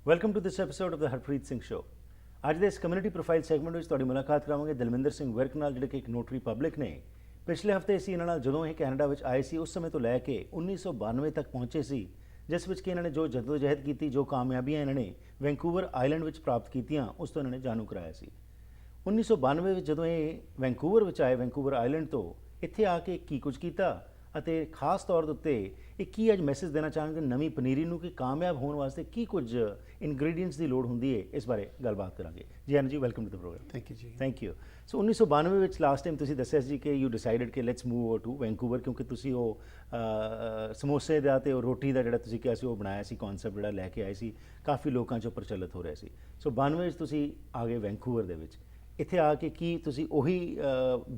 Welcome to this episode of the Harpreet Singh show. ਅੱਜ ਦੇ ਇਸ ਕਮਿਊਨਿਟੀ ਪ੍ਰੋਫਾਈਲ ਸੈਗਮੈਂਟ ਵਿੱਚ ਤੁਹਾਡੀ ਮੁਲਾਕਾਤ ਕਰਾਵਾਂਗੇ ਦਲਵਿੰਦਰ ਸਿੰਘ ਵਿਰਕ ਨਾਲ, ਜਿਹੜੇ ਕਿ ਇੱਕ ਨੋਟਰੀ ਪਬਲਿਕ ਨੇ। ਪਿਛਲੇ ਹਫਤੇ ਅਸੀਂ ਇਹਨਾਂ ਨਾਲ ਜਦੋਂ ਇਹ ਕੈਨੇਡਾ ਵਿੱਚ ਆਏ ਸੀ ਉਸ ਸਮੇਂ ਤੋਂ ਲੈ ਕੇ 1992 ਤੱਕ ਪਹੁੰਚੇ ਸੀ, ਜਿਸ ਵਿੱਚ ਕਿ ਇਹਨਾਂ ਨੇ ਜੋ ਜਦੋਜਹਿਦ ਕੀਤੀ, ਜੋ ਕਾਮਯਾਬੀਆਂ ਇਹਨਾਂ ਨੇ ਵੈਂਕੂਵਰ ਆਈਲੈਂਡ ਵਿੱਚ ਪ੍ਰਾਪਤ ਕੀਤੀਆਂ, ਉਸ ਤੋਂ ਇਹਨਾਂ ਨੇ ਜਾਣੂ ਕਰਾਇਆ ਸੀ। 1992 ਵਿੱਚ ਜਦੋਂ ਇਹ ਵੈਂਕੂਵਰ ਵਿੱਚ ਆਏ, ਵੈਂਕੂਵਰ ਆਈਲੈਂਡ ਤੋਂ, ਇੱਥੇ ਆ ਕੇ ਕੀ ਕੁਝ ਕੀਤਾ ਅਤੇ ਖਾਸ ਤੌਰ ਦੇ ਉੱਤੇ ਇਹ ਕੀ ਅੱਜ ਮੈਸੇਜ ਦੇਣਾ ਚਾਹਾਂਗੇ ਨਵੀਂ ਪਨੀਰੀ ਨੂੰ ਕਿ ਕਾਮਯਾਬ ਹੋਣ ਵਾਸਤੇ ਕੀ ਕੁਝ ਇਨਗਰੀਡੀਐਂਟਸ ਦੀ ਲੋੜ ਹੁੰਦੀ ਹੈ, ਇਸ ਬਾਰੇ ਗੱਲਬਾਤ ਕਰਾਂਗੇ। ਜੀ Anand ji, welcome to the program. Thank you ਜੀ। Thank you. ਸੋ 1992 ਵਿੱਚ ਲਾਸਟ ਟਾਈਮ ਤੁਸੀਂ ਦੱਸਿਆ ਸੀ ਕਿ ਯੂ ਡਿਸਾਈਡਡ ਕਿ let's move over to Vancouver, ਕਿਉਂਕਿ ਤੁਸੀਂ ਉਹ ਸਮੋਸੇ ਦਾ ਅਤੇ ਉਹ ਰੋਟੀ ਦਾ ਜਿਹੜਾ ਤੁਸੀਂ ਕਿਹਾ ਸੀ ਉਹ ਬਣਾਇਆ ਸੀ, ਕਨਸੈਪਟ ਜਿਹੜਾ ਲੈ ਕੇ ਆਏ ਸੀ, ਕਾਫੀ ਲੋਕਾਂ 'ਚੋਂ ਪ੍ਰਚਲਿਤ ਹੋ ਰਿਹਾ ਸੀ। ਸੋ 92 ਵਿੱਚ ਤੁਸੀਂ ਆ ਗਏ ਵੈਂਕੂਵਰ ਦੇ ਵਿੱਚ। ਇੱਥੇ ਆ ਕੇ ਕੀ ਤੁਸੀਂ ਉਹੀ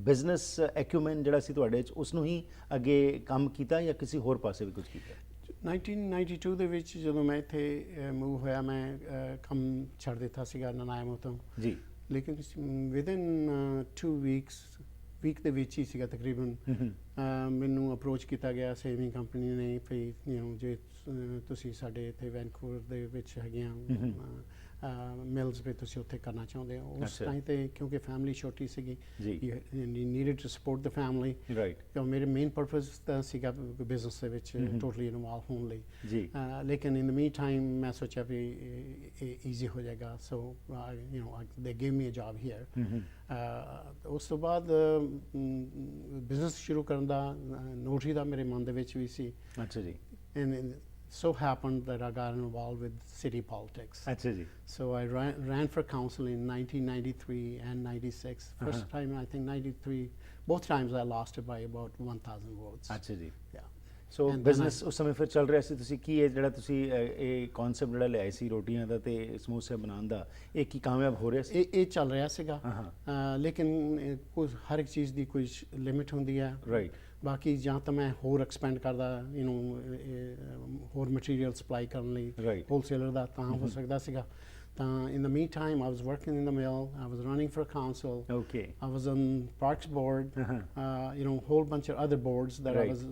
ਬਿਜ਼ਨਸ ਐਕਿਊਮੈਨ ਜਿਹੜਾ ਸੀ ਤੁਹਾਡੇ 'ਚ ਉਸ ਨੂੰ ਹੀ ਅੱਗੇ ਕੰਮ ਕੀਤਾ ਜਾਂ ਕਿਸੇ ਹੋਰ ਪਾਸੇ ਵੀ ਕੁਝ ਕੀਤਾ? 1992 ਦੇ ਵਿੱਚ ਜਦੋਂ ਮੈਂ ਇੱਥੇ ਮੂਵ ਹੋਇਆ, ਮੈਂ ਕੰਮ ਛੱਡ ਦਿੱਤਾ ਸੀਗਾ ਨਨਾਇਮੋ ਤੋਂ ਜੀ। ਲੇਕਿਨ ਵਿਦਿਨ 2 ਵੀਕ ਦੇ ਵਿੱਚ ਹੀ ਸੀਗਾ ਤਕਰੀਬਨ ਮੈਨੂੰ ਅਪਰੋਚ ਕੀਤਾ ਗਿਆ ਸੇਵਿੰਗ ਕੰਪਨੀ ਨੇ ਵੀ ਜੇ ਤੁਸੀਂ ਸਾਡੇ ਇੱਥੇ ਵੈਨਕੂਵਰ ਦੇ ਵਿੱਚ ਹੈਗੀਆਂ ਮਿਲਸ ਵੀ ਤੁਸੀਂ ਉੱਥੇ ਕਰਨਾ ਚਾਹੁੰਦੇ ਹੋ। ਉਸ ਟਾਈਮ 'ਤੇ ਕਿਉਂਕਿ ਫੈਮਿਲੀ ਛੋਟੀ ਸੀਗੀ, needed to support the family. Right. ਮੇਰੇ ਮੇਨ ਪਰਪਸ ਤਾਂ ਸੀਗਾ ਬਿਜ਼ਨਸ ਦੇ ਵਿੱਚ ਟੋਟਲੀ ਇਨਵੋਲਵ ਹੋਣ ਲਈ ਜੀ। ਲੇਕਿਨ ਇਨ ਦ ਮੀਨ ਟਾਈਮ ਮੈਂ ਸੋਚਿਆ ਵੀ ਇਹ ਈਜ਼ੀ ਹੋ ਜਾਏਗਾ, so they give me a job here. ਉਸ ਤੋਂ ਬਾਅਦ ਬਿਜ਼ਨਸ ਸ਼ੁਰੂ ਕਰਨ ਦਾ ਨੋਟਰੀ ਦਾ ਮੇਰੇ ਮਨ ਦੇ ਵਿੱਚ ਵੀ ਸੀ। ਅੱਛਾ ਜੀ। So happened that I got involved with city politics. Achha ji. So I ran for council in 1993 and 96. First time I think 93. Both times I lost it by about 1,000 votes. Achha ji. Yeah. So business ਉਸ ਸਮੇਂ ਫਿਰ ਚੱਲ ਰਿਹਾ ਸੀ। ਤੁਸੀਂ ਕੀ ਇਹ ਜਿਹੜਾ ਤੁਸੀਂ ਇਹ ਕਨਸੈਪਟ ਜਿਹੜਾ ਲਿਆਏ ਸੀ ਰੋਟੀਆਂ ਦਾ ਤੇ ਸਮੋਸੇ ਬਣਾਉਣ ਦਾ, ਇਹ ਕੀ ਕਾਮਯਾਬ ਹੋ ਰਿਹਾ ਸੀ? ਇਹ ਚੱਲ ਰਿਹਾ ਸੀਗਾ, ਲੇਕਿਨ ਕੁਝ ਹਰ ਇੱਕ ਚੀਜ਼ ਦੀ ਕੁਝ ਲਿਮਿਟ ਹੁੰਦੀ ਹੈ। ਰਾਈਟ। ਬਾਕੀ ਜਾਂ ਤਾਂ ਮੈਂ ਹੋਰ ਐਕਸਪੈਂਡ ਕਰਦਾ ਹੋਰ ਮਟੀਰੀਅਲ ਸਪਲਾਈ ਕਰਨ ਲਈ ਹੋਲਸੇਲਰ ਦਾ, ਤਾਂ ਹੋ ਸਕਦਾ ਸੀਗਾ। ਤਾਂ in the meantime I was working in the mill, I was running for council, I was on Parks board, whole bunch of other boards that I was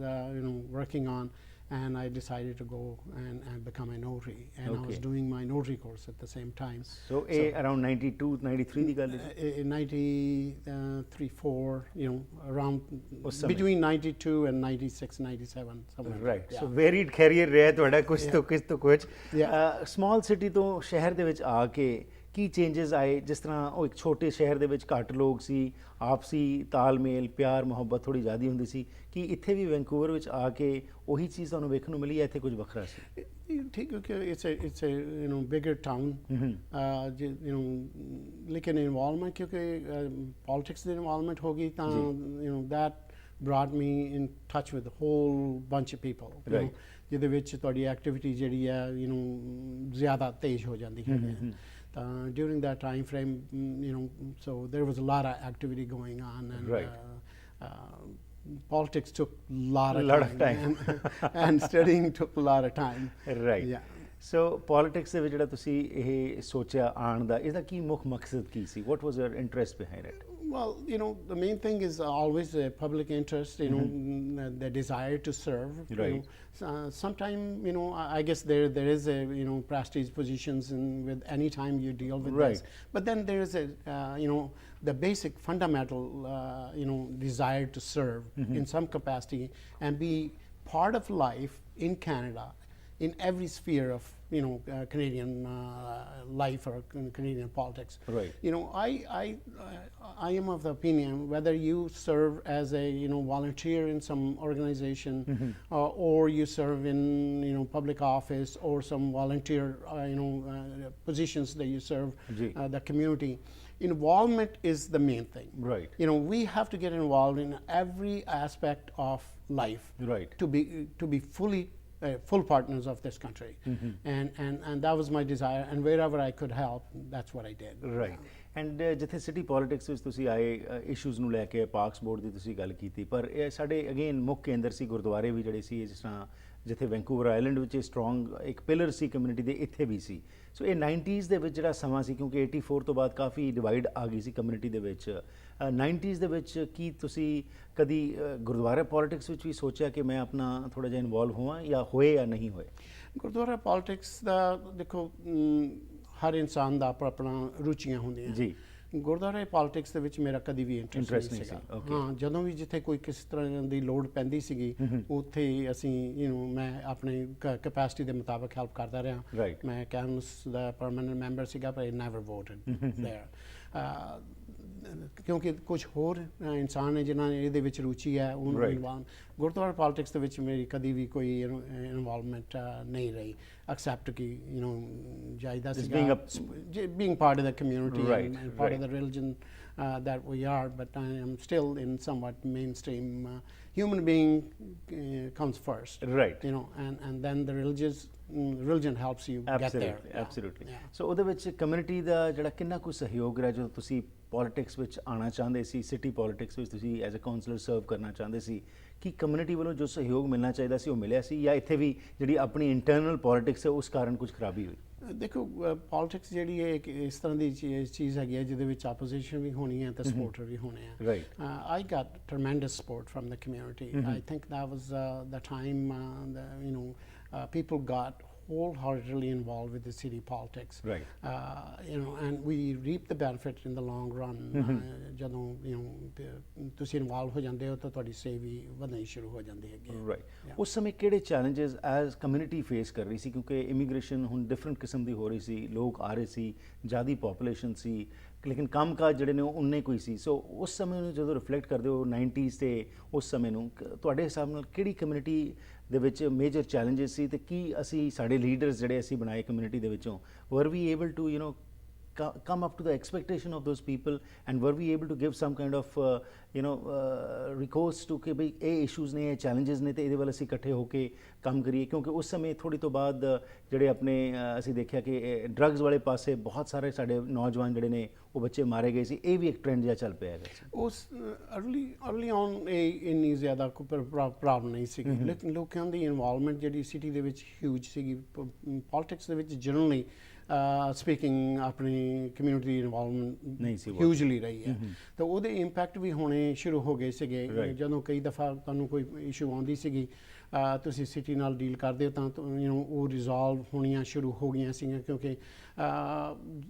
working on, and I decided to go and become a notary, and I was doing my notary course at the same time. So around 92 93 ਦੀ ਗੱਲ ਹੈ? 93 4 around between 92 and 96 97 somewhere. Right. So varied career ਰਿਹਾ ਤੁਹਾਡਾ, ਕੁਝ ਤੋਂ ਕੁਝ। Small city ਤੋਂ ਸ਼ਹਿਰ ਦੇ ਵਿੱਚ ਆ ਕੇ ਕੀ ਚੇਂਜਸ ਆਏ? ਜਿਸ ਤਰ੍ਹਾਂ ਉਹ ਇੱਕ ਛੋਟੇ ਸ਼ਹਿਰ ਦੇ ਵਿੱਚ ਘੱਟ ਲੋਕ ਸੀ, ਆਪਸੀ ਤਾਲਮੇਲ, ਪਿਆਰ ਮੁਹੱਬਤ ਥੋੜ੍ਹੀ ਜ਼ਿਆਦਾ ਹੁੰਦੀ ਸੀ, ਕਿ ਇੱਥੇ ਵੀ ਵੈਂਕੂਵਰ ਵਿੱਚ ਆ ਕੇ ਉਹੀ ਚੀਜ਼ ਤੁਹਾਨੂੰ ਵੇਖਣ ਨੂੰ ਮਿਲੀ, ਇੱਥੇ ਕੁਝ ਵੱਖਰਾ ਸੀ? ਠੀਕ ਹੈ ਕਿ ਇਟਸ ਬਿਗਰ ਟਾਊਨ, ਲੇਕਿਨ ਇਨਵੋਲਵਮੈਂਟ ਕਿਉਂਕਿ ਪੋਲੀਟਿਕਸ ਦੀ ਇਨਵੋਲਵਮੈਂਟ ਹੋ ਗਈ ਤਾਂ that brought me in touch with a whole bunch of people, ਜਿਹਦੇ ਵਿੱਚ ਤੁਹਾਡੀ ਐਕਟੀਵਿਟੀ ਜਿਹੜੀ ਹੈ ਜ਼ਿਆਦਾ ਤੇਜ਼ ਹੋ ਜਾਂਦੀ ਹੈ। During that time frame, so there was a lot of activity going on, and politics took a lot of time. And studying took a lot of time. Right. Yeah. So politics ਦੇ ਵਿੱਚ ਜਿਹੜਾ ਤੁਸੀਂ ਇਹ ਸੋਚਿਆ ਆਉਣ ਦਾ, ਇਹਦਾ ਕੀ ਮੁੱਖ ਮਕਸਦ ਕੀ ਸੀ? What was your interest behind it? Well, the main thing is always the public interest, the desire to serve. Right. Sometimes, I guess there is a, prestige positions with any time you deal with this. But then there is a, the basic fundamental, desire to serve in some capacity and be part of life in Canada, in every sphere of Canadian life or Canadian politics. Right. I am of the opinion whether you serve as a volunteer in some organization, or you serve in public office or some volunteer positions that you serve the community. Involvement is the main thing. Right. We have to get involved in every aspect of life. Right. To be full partners of this country, and that was my desire, and wherever I could help, that's what I did. Right. And ਜਿੱਥੇ city politics ਵਿੱਚ ਤੁਸੀਂ ਆਏ issues ਨੂੰ ਲੈ ਕੇ parks board ਦੀ ਤੁਸੀਂ ਗੱਲ ਕੀਤੀ, ਪਰ ਇਹ ਸਾਡੇ ਅਗੇਨ ਮੁੱਖ ਕੇਂਦਰ ਸੀ ਗੁਰਦੁਆਰੇ ਵੀ ਜਿਹੜੇ ਸੀ, ਜਿਸ ਤਰ੍ਹਾਂ ਜਿੱਥੇ ਵੈਂਕੂਵਰ ਆਈਲੈਂਡ ਵਿੱਚ ਸਟਰੋਂਗ ਇੱਕ ਪਿਲਰ ਸੀ ਕਮਿਊਨਿਟੀ ਦੇ, ਇੱਥੇ ਵੀ ਸੀ। ਸੋ ਇਹ 90s ਦੇ ਵਿੱਚ ਜਿਹੜਾ ਸਮਾਂ ਸੀ, ਕਿਉਂਕਿ 84 ਤੋਂ ਬਾਅਦ ਕਾਫੀ ਡਿਵਾਈਡ ਆ ਗਈ ਸੀ ਕਮਿਊਨਿਟੀ ਦੇ ਵਿੱਚ। 90s ਦੇ ਵਿੱਚ ਕੀ ਤੁਸੀਂ ਕਦੀ ਗੁਰਦੁਆਰਾ ਪੋਲਿਟਿਕਸ ਵਿੱਚ ਵੀ ਸੋਚਿਆ ਕਿ ਮੈਂ ਆਪਣਾ ਥੋੜ੍ਹਾ ਜਿਹਾ ਇਨਵੋਲਵ ਹੋਵਾਂ, ਜਾਂ ਹੋਏ ਜਾਂ ਨਹੀਂ ਹੋਏ? ਗੁਰਦੁਆਰਾ ਪੋਲਿਟਿਕਸ ਦਾ ਦੇਖੋ, ਹਰ ਇਨਸਾਨ ਦਾ ਆਪਣਾ ਰੁਚੀਆਂ ਹੁੰਦੀਆਂ ਜੀ। ਗੁਰਦੁਆਰੇ ਪੋਲਿਟਿਕਸ ਦੇ ਵਿੱਚ ਮੇਰਾ ਕਦੀ ਵੀ ਇੰਟਰਸਟ ਨਹੀਂ ਸੀਗਾ। ਹਾਂ, ਜਦੋਂ ਵੀ ਜਿੱਥੇ ਕੋਈ ਕਿਸ ਤਰ੍ਹਾਂ ਦੀ ਲੋੜ ਪੈਂਦੀ ਸੀਗੀ, ਉੱਥੇ ਹੀ ਅਸੀਂ ਮੈਂ ਆਪਣੇ ਕੈਪੈਸਿਟੀ ਦੇ ਮੁਤਾਬਕ ਹੈਲਪ ਕਰਦਾ ਰਿਹਾ। ਮੈਂ ਕੈਂਸ ਦਾ ਪਰਮਾਨੈਂਟ ਮੈਂਬਰ ਸੀਗਾ, ਪਰ ਨੈਵਰ ਵੋਟਡ ਦੇਅਰ, ਕਿਉਂਕਿ ਕੁਝ ਹੋਰ ਇਨਸਾਨ ਨੇ ਜਿਨ੍ਹਾਂ ਨੇ ਇਹਦੇ ਵਿੱਚ ਰੁਚੀ ਹੈ, ਉਹਨੂੰ ਇਨਵੋਲਵ। ਗੁਰਦੁਆਰਾ ਪੋਲਿਟਿਕਸ ਦੇ ਵਿੱਚ ਮੇਰੀ ਕਦੀ ਵੀ ਕੋਈ ਇਨਵੋਲਵਮੈਂਟ ਨਹੀਂ ਰਹੀ, ਐਕਸੈਪਟ ਕਿ ਜਾਇਦਾ ਸੀਗਾ being part of the community and part of the religion that we are, but I am still in somewhat mainstream. Human being comes first, right? And then the religion helps you get there. Absolutely. So ਉਹਦੇ ਵਿੱਚ community ਦਾ ਜਿਹੜਾ ਕਿੰਨਾ ਕੁ ਸਹਿਯੋਗ ਰਿਹਾ ਜਦੋਂ ਤੁਸੀਂ politics ਵਿੱਚ ਆਉਣਾ ਚਾਹੁੰਦੇ ਸੀ, ਸਿਟੀ ਪੋਲਿਟਿਕਸ ਵਿੱਚ ਤੁਸੀਂ ਐਜ਼ ਅ ਕਾਉਂਸਲਰ ਸਰਵ ਕਰਨਾ ਚਾਹੁੰਦੇ ਸੀ, ਕਿ ਕਮਿਊਨਿਟੀ ਵੱਲੋਂ ਜੋ ਸਹਿਯੋਗ ਮਿਲਣਾ ਚਾਹੀਦਾ ਸੀ ਉਹ ਮਿਲਿਆ ਸੀ, ਜਾਂ ਇੱਥੇ ਵੀ ਜਿਹੜੀ ਆਪਣੀ ਇੰਟਰਨਲ ਪੋਲਿਟਿਕਸ ਹੈ ਉਸ ਕਾਰਨ ਕੁਝ ਖਰਾਬੀ ਹੋਈ? ਦੇਖੋ, ਪੋਲਿਟਿਕਸ ਜਿਹੜੀ ਹੈ ਇੱਕ ਇਸ ਤਰ੍ਹਾਂ ਦੀ ਚੀਜ਼ ਹੈਗੀ ਹੈ ਜਿਹਦੇ ਵਿੱਚ ਆਪੋਜੀਸ਼ਨ ਵੀ ਹੋਣੀ ਹੈ ਤੇ ਸਪੋਰਟਰ ਵੀ ਹੋਣੇ ਆ। Right. I got tremendous support from the community. I think that was the time people got wholeheartedly involved with the city politics. Right. And we reap the benefit in the long run. ਜਦੋਂ ਤੁਸੀਂ involve ਹੋ ਜਾਂਦੇ ਹੋ ਤਾਂ ਤੁਹਾਡੀ save ਵੀ ਵਧਣੀ ਸ਼ੁਰੂ ਹੋ ਜਾਂਦੀ ਹੈਗੀ। ਰਾਈਟ। ਉਸ ਸਮੇਂ ਕਿਹੜੇ ਚੈਲੰਜਸ ਐਜ਼ ਕਮਿਊਨਿਟੀ ਫੇਸ ਕਰ ਰਹੀ ਸੀ, ਕਿਉਂਕਿ ਇਮੀਗ੍ਰੇਸ਼ਨ ਹੁਣ ਡਿਫਰੈਂਟ ਕਿਸਮ ਦੀ ਹੋ ਰਹੀ ਸੀ, ਲੋਕ ਆ ਰਹੇ ਸੀ, ਜ਼ਿਆਦਾ ਪੋਪੂਲੇਸ਼ਨ ਸੀ, ਲੇਕਿਨ ਕੰਮਕਾਜ ਜਿਹੜੇ ਨੇ ਉਹ ਉਨੇ ਕੋਈ ਸੀ। ਸੋ ਉਸ ਸਮੇਂ ਨੂੰ ਜਦੋਂ ਰਿਫਲੈਕਟ ਕਰਦੇ ਹੋ 90s ਤੇ ਉਸ ਸਮੇਂ ਨੂੰ, ਤੁਹਾਡੇ ਹਿਸਾਬ ਨਾਲ ਕਿਹੜੀ ਕਮਿਊਨਿਟੀ ਦੇ ਵਿੱਚ ਮੇਜਰ ਚੈਲੰਜਸ ਸੀ, ਤੇ ਕੀ ਅਸੀਂ ਸਾਡੇ ਲੀਡਰਸ ਜਿਹੜੇ ਅਸੀਂ ਬਣਾਏ ਕਮਿਊਨਿਟੀ ਦੇ ਵਿੱਚੋਂ, were we able to come up to the expectation of those people, and were we able to give some kind of recourse to ਕਿ ਬਈ ਇਹ ਇਸ਼ੂਜ਼ ਨੇ, ਇਹ ਚੈਲੰਜਸ ਨੇ, ਤੇ ਇਹਦੇ ਵੱਲ ਅਸੀਂ ਇਕੱਠੇ ਹੋ ਕੇ ਕੰਮ ਕਰੀਏ? ਕਿਉਂਕਿ ਉਸ ਸਮੇਂ ਥੋੜ੍ਹੀ ਤੋਂ ਬਾਅਦ ਜਿਹੜੇ ਆਪਣੇ ਅਸੀਂ ਦੇਖਿਆ ਕਿ ਡਰੱਗਸ ਵਾਲੇ ਪਾਸੇ ਬਹੁਤ ਸਾਰੇ ਸਾਡੇ ਨੌਜਵਾਨ ਜਿਹੜੇ ਨੇ ਉਹ ਬੱਚੇ ਮਾਰੇ ਗਏ ਸੀ, ਇਹ ਵੀ ਇੱਕ ਟ੍ਰੈਂਡ ਜਿਹਾ ਚੱਲ ਪਿਆ ਹੈਗਾ। ਉਸ ਅਰਲੀ ਔਨ ਇਹ ਇੰਨੀ ਜ਼ਿਆਦਾ ਕੋਈ ਪ੍ਰੋਬਲਮ ਨਹੀਂ ਸੀਗੀ, ਲੇਕਿਨ ਲੋਕਾਂ ਦੀ ਇਨਵੋਲਵਮੈਂਟ ਜਿਹੜੀ ਸਿਟੀ ਦੇ ਵਿੱਚ ਹਿਊਜ ਸੀਗੀ। ਪੋਲਿਟਿਕਸ ਦੇ ਵਿੱਚ ਜਨਰਲੀ ਸਪੀਕਿੰਗ ਆਪਣੀ ਕਮਿਊਨਿਟੀ ਦੀ ਇਨਵੋਲਵਮੈਂਟ ਨਹੀਂ ਸੀ, ਹਿਊਜਲੀ ਰਹੀ ਹੈ, ਤਾਂ ਉਹਦੇ ਇੰਪੈਕਟ ਵੀ ਹੋਣੇ ਸ਼ੁਰੂ ਹੋ ਗਏ ਸੀਗੇ। ਜਦੋਂ ਕਈ ਦਫਾ ਤੁਹਾਨੂੰ ਕੋਈ ਇਸ਼ੂ ਆਉਂਦੀ ਸੀਗੀ, ਤੁਸੀਂ ਸਿਟੀ ਨਾਲ ਡੀਲ ਕਰਦੇ ਹੋ ਤਾਂ ਉਹ ਰਿਜ਼ੋਲਵ ਹੋਣੀਆਂ ਸ਼ੁਰੂ ਹੋ ਗਈਆਂ ਸੀਗੀਆਂ, ਕਿਉਂਕਿ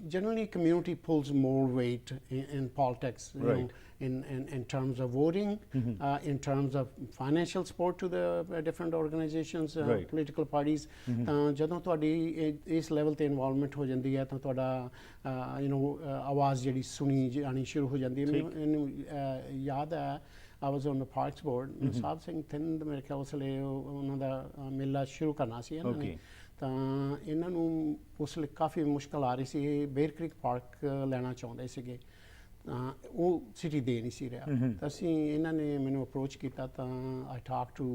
generally community police more weight in politics, in terms of voting, in terms of financial support to the different organizations, political parties. ਤਾਂ ਜਦੋਂ ਤੁਹਾਡੀ ਇਸ ਲੈਵਲ ਤੇ ਇਨਵੋਲਵਮੈਂਟ ਹੋ ਜਾਂਦੀ ਹੈ ਤਾਂ ਤੁਹਾਡਾ ਆਵਾਜ਼ ਜਿਹੜੀ ਸੁਣੀ ਜਾਣੀ ਸ਼ੁਰੂ ਹੋ ਜਾਂਦੀ ਹੈ। ਮੈਨੂੰ ਯਾਦ ਹੈ, I was on the Parks Board, Sahib Singh Thind ਮੇਰੇ ਖਿਆਲ ਉਸ ਵੇਲੇ ਉਹਨਾਂ ਦਾ ਮੇਲਾ ਸ਼ੁਰੂ ਕਰਨਾ ਸੀ ਇਹਨਾਂ ਨੇ, ਤਾਂ ਇਹਨਾਂ ਨੂੰ ਉਸ ਵੇਲੇ ਕਾਫੀ ਮੁਸ਼ਕਲ ਆ ਰਹੀ ਸੀ। ਇਹ ਬੇਰ ਕ੍ਰਿਕ ਪਾਰਕ ਲੈਣਾ ਚਾਹੁੰਦੇ ਸੀਗੇ, ਤਾਂ ਉਹ ਸਿਟੀ ਦੇ ਨਹੀਂ ਸੀ ਰਿਹਾ। ਤਾਂ ਅਸੀਂ ਇਹਨਾਂ ਨੇ ਮੈਨੂੰ ਅਪਰੋਚ ਕੀਤਾ, ਤਾਂ ਆਈ ਟਾਕ ਟੂ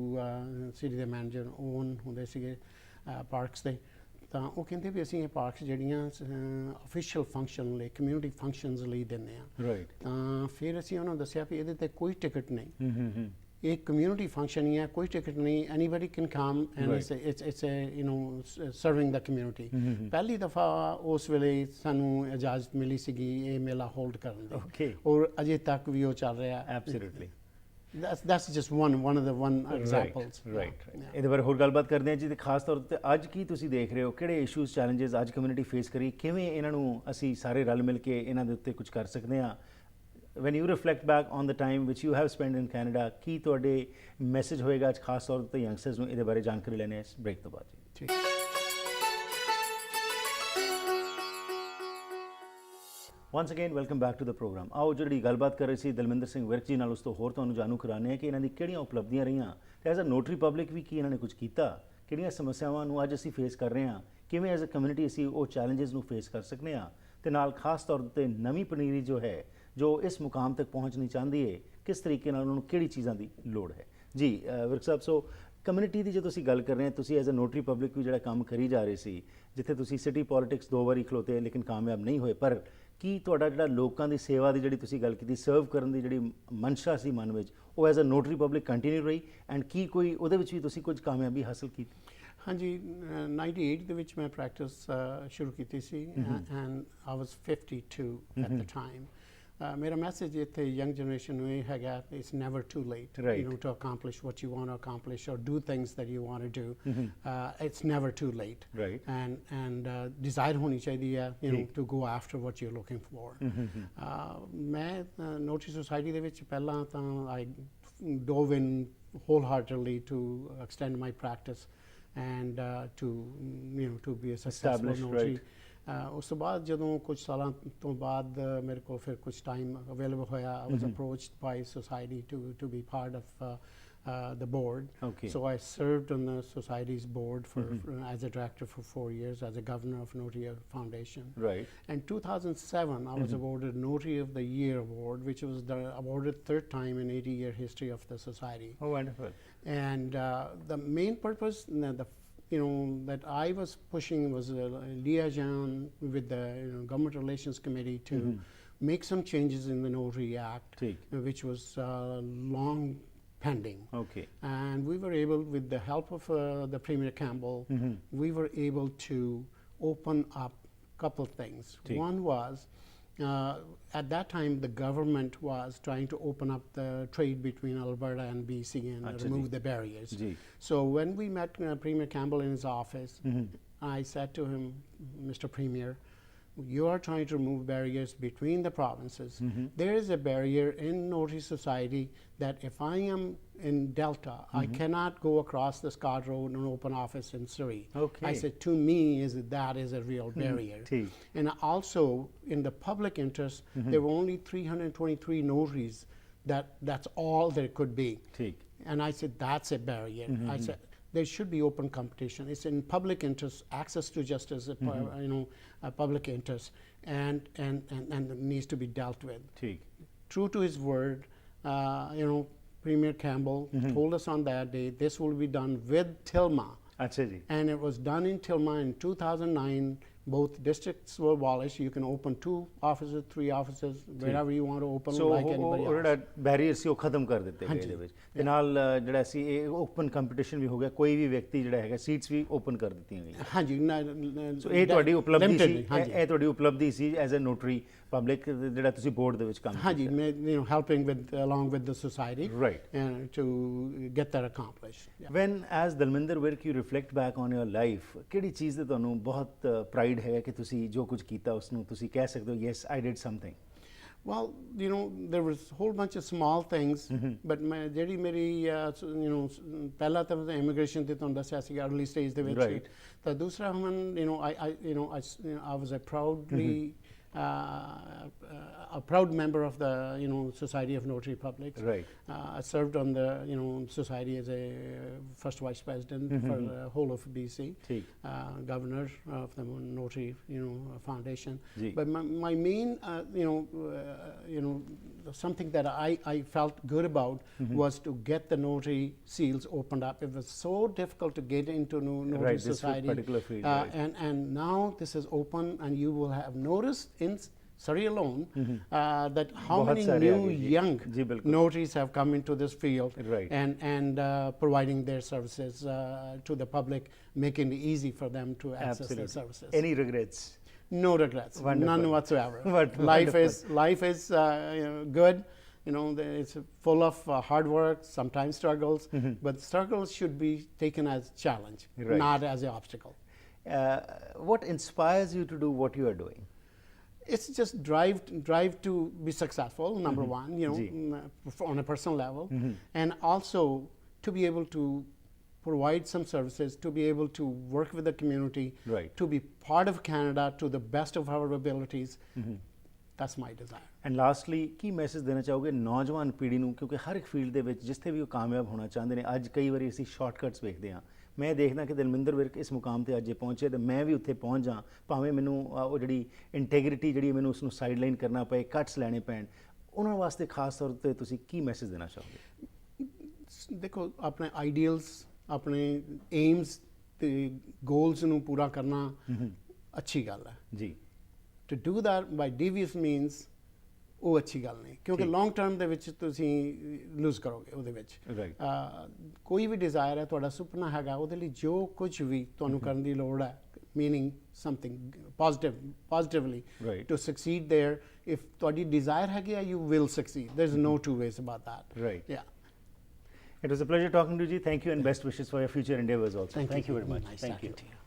ਸਿਟੀ ਦੇ ਮੈਨੇਜਰ ਓਨ ਹੁੰਦੇ ਸੀਗੇ ਪਾਰਕਸ ਦੇ, ਤਾਂ ਉਹ ਕਹਿੰਦੇ ਵੀ ਅਸੀਂ ਇਹ ਪਾਰਕਸ ਜਿਹੜੀਆਂ ਅਫੀਸ਼ੀਅਲ ਫੰਕਸ਼ਨ ਲਈ, ਕਮਿਊਨਿਟੀ ਫੰਕਸ਼ਨਸ ਲਈ ਦਿੰਦੇ ਹਾਂ। ਤਾਂ ਫਿਰ ਅਸੀਂ ਉਹਨਾਂ ਨੂੰ ਦੱਸਿਆ ਵੀ ਇਹਦੇ 'ਤੇ ਕੋਈ ਟਿਕਟ ਨਹੀਂ, ਇਹ ਕਮਿਊਨਿਟੀ ਫੰਕਸ਼ਨ ਹੀ ਹੈ, ਕੋਈ ਟਿਕਟ ਨਹੀਂ, anybody can come and it's serving the community. ਪਹਿਲੀ ਦਫਾ ਉਸ ਵੇਲੇ ਸਾਨੂੰ ਇਜਾਜ਼ਤ ਮਿਲੀ ਸੀਗੀ ਇਹ ਮੇਲਾ ਹੋਲਡ ਕਰਨ ਦੀ, ਔਰ ਅਜੇ ਤੱਕ ਵੀ ਉਹ ਚੱਲ ਰਿਹਾ। Absolutely. That's just one of the examples. Right. ਇਹਦੇ ਬਾਰੇ ਹੋਰ ਗੱਲਬਾਤ ਕਰਦੇ ਹਾਂ ਜੀ, ਤੇ ਖਾਸ ਤੌਰ ਤੇ ਅੱਜ ਕੀ ਤੁਸੀਂ ਦੇਖ ਰਹੇ ਹੋ, ਕਿਹੜੇ ਇਸ਼ੂਜ਼ ਚੈਲੰਜਸ ਅੱਜ ਕਮਿਊਨਿਟੀ ਫੇਸ ਕਰੀ, ਕਿਵੇਂ ਇਹਨਾਂ ਨੂੰ ਅਸੀਂ ਸਾਰੇ ਰਲ ਮਿਲ ਕੇ ਇਹਨਾਂ ਦੇ ਉੱਤੇ ਕੁਝ ਕਰ ਸਕਦੇ ਹਾਂ? when you reflect back on the time which you have spent in Canada, ਕੀ ਤੁਹਾਡੇ ਮੈਸੇਜ ਹੋਏਗਾ ਅੱਜ ਖਾਸ ਤੌਰ ਤੇ ਯੰਗਸਟਰਸ ਨੂੰ? ਇਹਦੇ ਬਾਰੇ ਜਾਣਕਾਰੀ ਲੈਣੇ ਇਸ ਬ੍ਰੇਕ ਤੋਂ ਬਾਅਦ ਜੀ। once again welcome back to the program। ਆਓ ਜਿਹੜੀ ਗੱਲਬਾਤ ਕਰ ਰਹੇ ਸੀ ਦਲਮਿੰਦਰ ਸਿੰਘ ਵਿਰਕ ਜੀ ਨਾਲ, ਉਸ ਤੋਂ ਹੋਰ ਤੁਹਾਨੂੰ ਜਾਣੂ ਕਰਾਉਂਦੇ ਹਾਂ ਕਿ ਇਹਨਾਂ ਦੀ ਕਿਹੜੀਆਂ ਉਪਲਬਧੀਆਂ ਰਹੀਆਂ, ਤੇ ਐਜ਼ ਅ ਨੋਟਰੀ ਪਬਲਿਕ ਵੀ ਕੀ ਇਹਨਾਂ ਨੇ ਕੁਝ ਕੀਤਾ, ਕਿਹੜੀਆਂ ਸਮੱਸਿਆਵਾਂ ਨੂੰ ਅੱਜ ਅਸੀਂ ਫੇਸ ਕਰ ਰਹੇ ਹਾਂ, ਕਿਵੇਂ ਐਜ਼ ਅ ਕਮਿਊਨਿਟੀ ਅਸੀਂ ਉਹ ਚੈਲੰਜਸ ਨੂੰ ਫੇਸ ਕਰ ਸਕਦੇ ਹਾਂ, ਤੇ ਨਾਲ ਖਾਸ ਤੌਰ 'ਤੇ ਨਵੀਂ ਪਨੀਰੀ ਜੋ ਹੈ, ਜੋ ਇਸ ਮੁਕਾਮ ਤੱਕ ਪਹੁੰਚਣੀ ਚਾਹੁੰਦੀ ਹੈ, ਕਿਸ ਤਰੀਕੇ ਨਾਲ ਉਹਨਾਂ ਨੂੰ ਕਿਹੜੀ ਚੀਜ਼ਾਂ ਦੀ ਲੋੜ ਹੈ। ਜੀ ਵਿਰਕ ਸਾਹਿਬ, ਸੋ ਕਮਿਊਨਿਟੀ ਦੀ ਜਦੋਂ ਅਸੀਂ ਗੱਲ ਕਰ ਰਹੇ ਹਾਂ, ਤੁਸੀਂ ਐਜ਼ ਅ ਨੋਟਰੀ ਪਬਲਿਕ ਵੀ ਜਿਹੜਾ ਕੰਮ ਕਰੀ ਜਾ ਰਹੇ ਸੀ, ਜਿੱਥੇ ਤੁਸੀਂ ਸਿਟੀ ਪੋਲਿਟਿਕਸ 2 ਵਾਰੀ ਖਲੋਤੇ ਲੇਕਿਨ ਕਾਮਯਾਬ ਨਹੀਂ ਹੋਏ, ਪਰ ਕੀ ਤੁਹਾਡਾ ਜਿਹੜਾ ਲੋਕਾਂ ਦੀ ਸੇਵਾ ਦੀ ਜਿਹੜੀ ਤੁਸੀਂ ਗੱਲ ਕੀਤੀ ਸਰਵ ਕਰਨ ਦੀ ਜਿਹੜੀ ਮਨਸ਼ਾ ਸੀ ਮਨ ਵਿੱਚ ਉਹ as a notary public continue ਰਹੀ ਐਂਡ ਕੀ ਕੋਈ ਉਹਦੇ ਵਿੱਚ ਵੀ ਤੁਸੀਂ ਕੁਝ ਕਾਮਯਾਬੀ ਹਾਸਲ ਕੀਤੀ? ਹਾਂਜੀ 98 ਦੇ ਵਿੱਚ ਮੈਂ ਪ੍ਰੈਕਟਿਸ ਸ਼ੁਰੂ ਕੀਤੀ ਸੀ and I was 52 at the time. ਮੇਰਾ ਮੈਸੇਜ ਇੱਥੇ ਯੰਗ ਜਨਰੇਸ਼ਨ ਨੂੰ ਇਹ ਹੈਗਾ it's never too late you know to accomplish what you want to accomplish or do things that you want to do. It's never too late and desire ਹੋਣੀ ਚਾਹੀਦੀ ਹੈ you know to go after what you are looking for. ਮੈਂ notary society ਦੇ ਵਿੱਚ ਪਹਿਲਾਂ ਤਾਂ I dove in wholeheartedly to extend my practice and to be a successful notary. ਉਸ ਤੋਂ ਬਾਅਦ ਜਦੋਂ ਕੁਝ ਸਾਲਾਂ ਤੋਂ ਬਾਅਦ ਮੇਰੇ ਕੋਲ ਫਿਰ ਕੁਝ ਟਾਈਮ ਅਵੇਲੇਬਲ ਹੋਇਆ I was approached by society to be part of the board. Okay. So I served on the society's board for as a director for 4 years as a governor of Notary Foundation. Right. In 2007 I was awarded Notary of the Year award, which was the awarded third time in 80-year history of the society. Oh, wonderful. And the main purpose that I was pushing was a liaison with the Government Relations Committee to make some changes in the Notary Act, which was long pending. Okay. And we were able, with the help of the Premier Campbell, we were able to open up a couple things. One was at that time the government was trying to open up the trade between Alberta and BC and remove the barriers. So when we met Premier Campbell in his office, I said to him, Mr. Premier, you are trying to remove barriers between the provinces. There is a barrier in Notary Society that if I am in Delta, I cannot go across the Scott Road and open office in Surrey. Okay. I said, to me, that is a real barrier. And also, in the public interest, there were only 323 notaries. That's all there could be. And I said, that's a barrier. I said, there should be open competition. It's in public interest, access to justice, a public interest, and it needs to be dealt with. True to his word, Premier Campbell told us on that day, this will be done with Tilma. And it was done in Tilma in 2009. Both districts were abolished. You can open 2 offices, 3 offices, wherever you want to open, like anybody else. So barriers ਸੀ ਉਹ ਖਤਮ ਕਰ ਦਿੱਤੇ ਗਏ ਇਹਦੇ ਵਿੱਚ ਤੇ ਨਾਲ ਜਿਹੜਾ ਸੀ ਇਹ ਓਪਨ ਕੰਪੀਟੀਸ਼ਨ ਵੀ ਹੋ ਗਿਆ, ਕੋਈ ਵੀ ਵਿਅਕਤੀ ਜਿਹੜਾ ਹੈਗਾ ਸੀਟਸ ਵੀ ਓਪਨ ਕਰ ਦਿੱਤੀਆਂ ਗਈਆਂ। ਹਾਂਜੀ ਸੋ ਇਹ ਤੁਹਾਡੀ ਉਪਲਬਧੀ ਸੀ, ਇਹ ਤੁਹਾਡੀ ਉਪਲਬਧੀ ਸੀ ਐਜ਼ ਅ ਨੋਟਰੀ ਪਬਲਿਕ ਜਿਹੜਾ ਤੁਸੀਂ ਬੋਰਡ ਦੇ ਵਿੱਚ ਕੰਮ ਕੀਤਾ। ਹਾਂਜੀ ਮੈਂ helping with along with the society and to get that accomplished. When as Dalminder Virk you reflect back on your life, ਕਿਹੜੀ ਚੀਜ਼ ਤੇ ਤੁਹਾਨੂੰ ਬਹੁਤ ਪ੍ਰਾਈਡ ਹੈ ਕਿ ਤੁਸੀਂ ਜੋ ਕੁਝ ਕੀਤਾ ਉਸ ਨੂੰ ਤੁਸੀਂ ਕਹਿ ਸਕਦੇ ਹੋ yes I did something? Well, there was a whole bunch of small things, but ਜਿਹੜੀ ਮੇਰੀ ਪਹਿਲਾ ਤਾਂ ਇਮੀਗ੍ਰੇਸ਼ਨ ਤੇ ਤੁਹਾਨੂੰ ਦੱਸਿਆ ਸੀ early stage ਦੇ ਵਿੱਚ, ਤਾਂ ਦੂਸਰਾ I was a proud member of the Society of Notary Publics. I served on the society as a first vice president for the whole of BC, governor of the Notary Foundation. But my main something that I felt good about was to get the notary seals opened up. It was so difficult to get into Notary Society, this particular field, and now this is open, and you will have noticed in Surrey alone that how many new young notaries have come into this field and providing their services to the public, making it easy for them to access their services. Any regrets? No regrets. Wonderful. None whatsoever. Life is good. It's full of hard work, sometimes struggles, but struggles should be taken as challenge, not as an obstacle. What inspires you to do what you are doing? It's just drive to be successful, number one, on a personal level, and also to be able to provide some services, to be able to work with the community, to be part of Canada to the best of our abilities. That's my desire. And lastly, Ki message ਦੇਣਾ ਚਾਹੋਗੇ ਨੌਜਵਾਨ ਪੀੜ੍ਹੀ ਨੂੰ, ਕਿਉਂਕਿ ਹਰ ਇੱਕ field ਦੇ ਵਿੱਚ ਜਿੱਥੇ ਵੀ ਉਹ ਕਾਮਯਾਬ ਹੋਣਾ ਚਾਹੁੰਦੇ ਨੇ, ਅੱਜ ਕਈ ਵਾਰੀ ਅਸੀਂ ਸ਼ਾਰਟਕਟਸ ਵੇਖਦੇ ਹਾਂ। ਮੈਂ ਦੇਖਦਾ ਕਿ ਦਲਮਿੰਦਰ ਵਿਰਕ ਇਸ ਮੁਕਾਮ ਤੇ ਅੱਜ ਇਹ ਪਹੁੰਚੇ ਤੇ ਮੈਂ ਵੀ ਉੱਥੇ ਪਹੁੰਚ ਜਾ, ਭਾਵੇਂ ਮੈਨੂੰ ਉਹ ਜਿਹੜੀ ਇੰਟੈਗ੍ਰਿਟੀ ਜਿਹੜੀ ਮੈਨੂੰ ਉਸ ਨੂੰ ਸਾਈਡ ਲਾਈਨ ਕਰਨਾ ਪਏ, ਕੱਟਸ ਲੈਣੇ ਪੈਣ, ਉਹਨਾਂ ਵਾਸਤੇ ਖਾਸ ਤੌਰ ਤੇ ਤੁਸੀਂ ਕੀ ਮੈਸੇਜ ਦੇਣਾ ਚਾਹੋਗੇ? ਦੇਖੋ, ਆਪਣੇ ਆਈਡੀਅਲਸ, ਆਪਣੇ ਏਮਸ ਤੇ ਗੋਲਸ ਨੂੰ ਪੂਰਾ ਕਰਨਾ ਅੱਛੀ ਗੱਲ ਹੈ ਜੀ, to do that by devious means ਉਹ ਅੱਛੀ ਗੱਲ ਨਹੀਂ ਕਿਉਂਕਿ ਠੀਕ। ਲੌਂਗ ਟਰਮ ਦੇ ਵਿੱਚ ਤੁਸੀਂ ਲੂਜ਼ ਕਰੋਗੇ ਉਹਦੇ ਵਿੱਚ Right. ਕੋਈ ਵੀ ਡਿਜ਼ਾਇਰ ਹੈ ਤੁਹਾਡਾ ਸੁਪਨਾ ਹੈਗਾ ਉਹਦੇ ਲਈ ਜੋ ਕੁਝ ਵੀ ਤੁਹਾਨੂੰ ਕਰਨ ਦੀ ਲੋੜ ਹੈ meaning something positively Right. to succeed there. If ਤੁਹਾਡੀ desire ਹੈਗੀ ਹੈ, you will succeed. There's no two ways about that. Right. Yeah. It was a pleasure talking to you. Thank you and best wishes for your future endeavors also. Thank you very much. Nice Thank you. talking to you.